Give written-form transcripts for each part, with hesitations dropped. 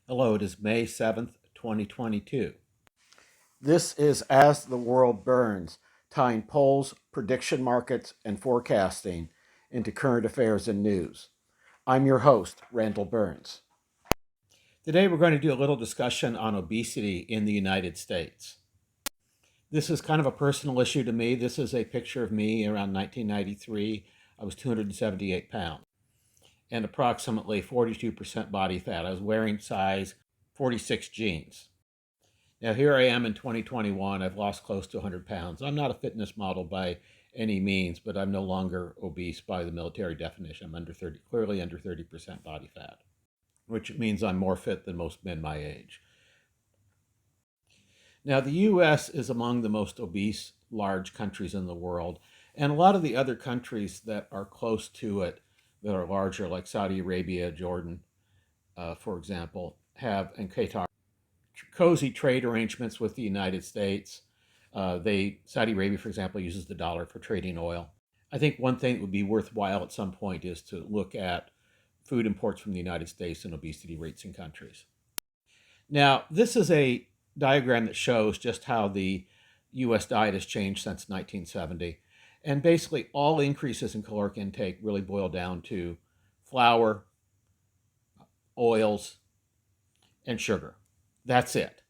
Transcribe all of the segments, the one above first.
Hello, it is May 7th, 2022. This is As the World Burns, tying polls, prediction markets, and forecasting into current affairs and news. I'm your host, Randall Burns. Today we're going to do a little discussion on obesity in the United States. This is kind of a personal issue to me. This is a picture of me around 1993. I was 278 pounds and approximately 42% body fat. I was wearing size 46 jeans. Now, here I am in 2021. I've lost close to 100 pounds. I'm not a fitness model by any means, but I'm no longer obese by the military definition. I'm clearly under 30% body fat, which means I'm more fit than most men my age. Now, the U.S. is among the most obese large countries in the world, and a lot of the other countries that are close to it that are larger, like Saudi Arabia, Jordan, for example, and Qatar, cozy trade arrangements with the United States. Saudi Arabia, for example, uses the dollar for trading oil. I think one thing that would be worthwhile at some point is to look at food imports from the United States and obesity rates in countries. Now, this is a diagram that shows just how the U.S. diet has changed since 1970. And basically, all increases in caloric intake really boil down to flour, oils, and sugar. That's it.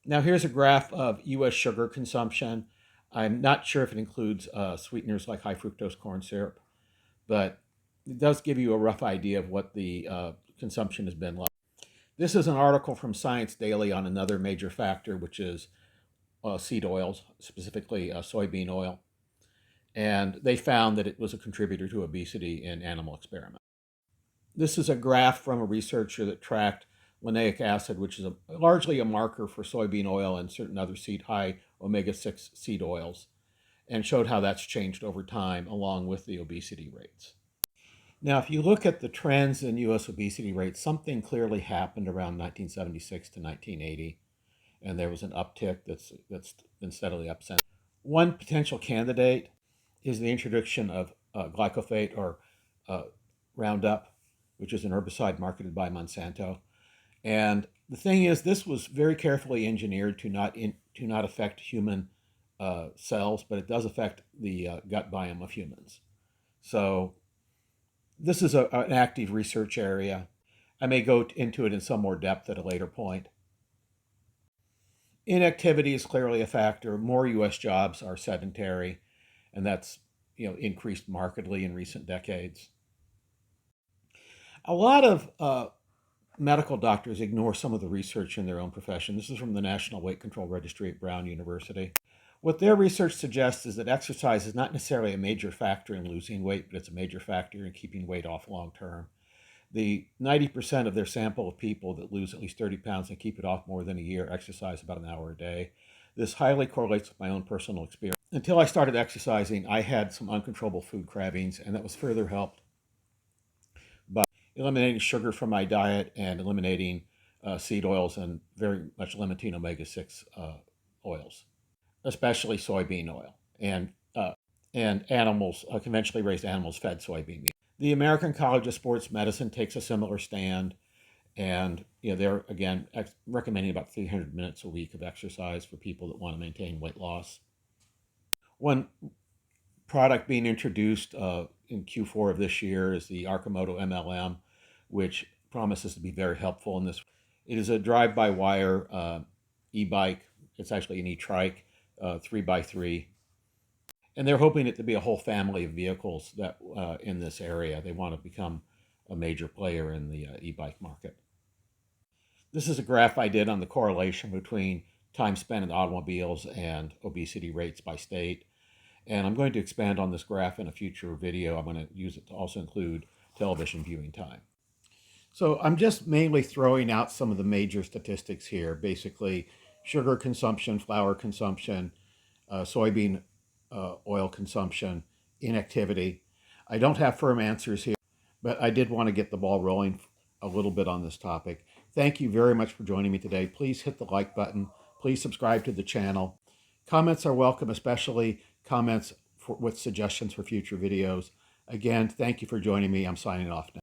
Now here's a graph of U.S. sugar consumption. I'm not sure if it includes sweeteners like high fructose corn syrup, but it does give you a rough idea of what the consumption has been like. This is an article from Science Daily on another major factor, which is seed oils, specifically soybean oil. And they found that it was a contributor to obesity in animal experiments. This is a graph from a researcher that tracked linoleic acid, which is largely a marker for soybean oil and certain other high omega-6 seed oils, and showed how that's changed over time along with the obesity rates. Now, if you look at the trends in U.S. obesity rates, something clearly happened around 1976 to 1980, and there was an uptick that's been steadily up since. One potential candidate is the introduction of glyphosate or Roundup, which is an herbicide marketed by Monsanto. And the thing is, this was very carefully engineered to not affect human cells, but it does affect the gut biome of humans. So this is an active research area. I may go into it in some more depth at a later point. Inactivity is clearly a factor. More U.S. jobs are sedentary, and that's increased markedly in recent decades. A lot of medical doctors ignore some of the research in their own profession. This is from the National Weight Control Registry at Brown University. What their research suggests is that exercise is not necessarily a major factor in losing weight, but it's a major factor in keeping weight off long term. The 90% of their sample of people that lose at least 30 pounds and keep it off more than a year exercise about an hour a day. This highly correlates with my own personal experience. Until I started exercising, I had some uncontrollable food cravings, and that was further helped by eliminating sugar from my diet and eliminating seed oils and very much limiting omega-6 oils, especially soybean oil and animals, conventionally raised animals fed soybean meal. The American College of Sports Medicine takes a similar stand, and they're again recommending about 300 minutes a week of exercise for people that want to maintain weight loss. One product being introduced in Q4 of this year is the Arcimoto MLM, which promises to be very helpful in this. It is a drive-by-wire e-bike. It's actually an e-trike, 3x3. And they're hoping it to be a whole family of vehicles that in this area. They want to become a major player in the e-bike market. This is a graph I did on the correlation between time spent in automobiles and obesity rates by state. And I'm going to expand on this graph in a future video. I'm going to use it to also include television viewing time. So I'm just mainly throwing out some of the major statistics here. Basically, sugar consumption, flour consumption, soybean oil consumption, inactivity. I don't have firm answers here, but I did want to get the ball rolling a little bit on this topic. Thank you very much for joining me today. Please hit the like button. Please subscribe to the channel. Comments are welcome, especially comments with suggestions for future videos. Again, thank you for joining me. I'm signing off now.